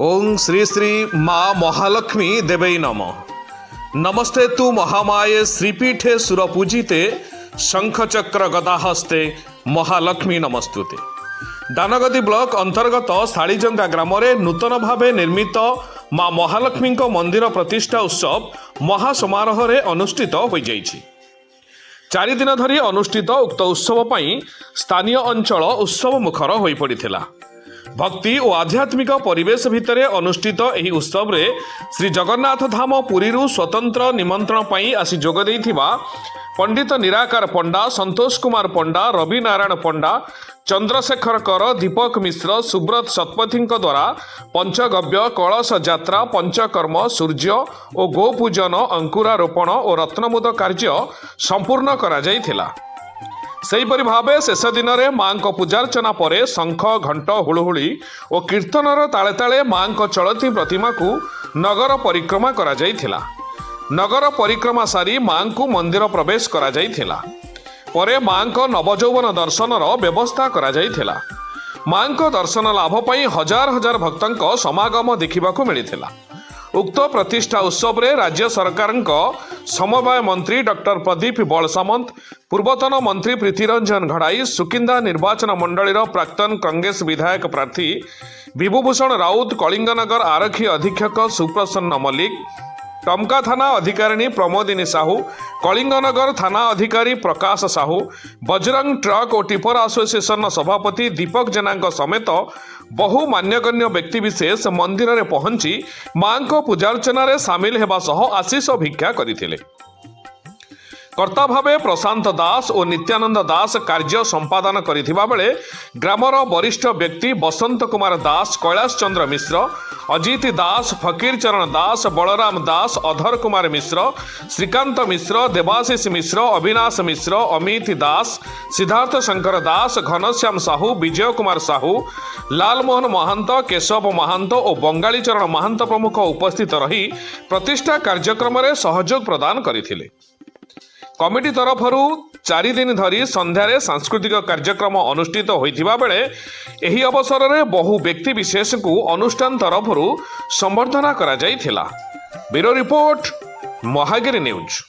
ओं श्री श्री माँ महालक्ष्मी देवै नम। नमस्ते तु महामाये श्रीपीठे सुरपूजिते शंखचक्र गदाहस्ते महालक्ष्मी नमस्तुते। दानगदी ब्लॉक अंतर्गत शालीजंगा ग्राम नूतन भावे निर्मित माँ महालक्ष्मी मंदिर प्रतिष्ठा उत्सव महासमारोह अनुष्ठित हो जाइछि। 4 दिन धरी अनुष्ठित उक्त उत्सव पई स्थानीय अंचल उत्सव मुखर हो पड़िथिला। भक्ति और आध्यात्मिक परिवेश भितर अनुष्ठित एही उत्सव रे श्री जगन्नाथ धाम पुरी स्वतंत्र निमंत्रण पई आसी जोग देइथिबा पंडित निराकार पंडा, संतोष कुमार पंडा, रवि नारायण पंडा, चंद्रशेखर कर, दीपक मिश्र, सुब्रत शतपथी द्वारा पंचगव्य, कलश यात्रा, पंचकर्म, सूर्य और गोपूजन, अंकुरारोपण और रत्नमुद कार्य संपूर्ण करा जाइथिला। सेहीपरि भावे शेष दिन में माँ पूजार्चना पर शंख, घंट, हुलहुली और कीर्तनर ताले ताले माँ चलती प्रतिमा को नगर परिक्रमा करा जाइथिला। नगर परिक्रमा सारी माँ को मंदिर प्रवेश करा जाइथिला। परे माँ नवजौवन दर्शनर व्यवस्था करा जाइथिला। माँ दर्शन लाभ पई हजार हजार भक्तों समागम देखा मिलता। उक्त प्रतिष्ठा उत्सव रे राज्य सरकार समवाय मंत्री डॉक्टर प्रदीप बल सामंत, पूर्वतन मंत्री प्रीतिरंजन घड़ाई, सुकिंदा निर्वाचन मंडलीर प्राक्तन कांग्रेस विधायक प्रार्थी विभूभूषण राउत, कलिंगनगर आरक्षी अधीक्षक सुप्रसन्न मल्लिक, टमका थाना अधिकारिणी प्रमोदिनी साहू, कलिंगनगर थाना अधिकारी प्रकाश साहू, बजरंग ट्रक और टिपर एसोसिएशन सभापति दीपक जेना समेत बहु मान्यगण्य व्यक्तिविशेष मंदिर में पहुंची माँ पूजार्चना सामिल होगा सह आशीष भिक्षा करथिले। कर्ता भावे प्रशांत दास और नित्यानंद दास कार्य संपादन करथिबा बेले ग्रामर वरिष्ठ व्यक्ति बसंत कुमार दास, कैलाश चंद्र मिश्र, अजित दास, फकीर चरण दास, बलराम दास, अधर कुमार मिश्र, श्रीकांत मिश्र, देवाशीष मिश्र, अविनाश मिश्र, अमित दास, सिद्धार्थ शंकर दास, घनश्याम साहू, विजय कुमार साहू, लालमोहन महंत, केशव महंत और बंगाली चरण महंत प्रमुख उपस्थित रही प्रतिष्ठा कार्यक्रम में सहयोग प्रदान करथिले। कमिटी तरफ 4 दिन धरी संध्यारे सांस्कृतिक कार्यक्रम अनुष्ठित होइथिबा बेले एही अवसर में बहु व्यक्ति विशेष को अनुष्ठान तरफ संबर्धना करा जाइथिला। Bureau report Mahagiri news.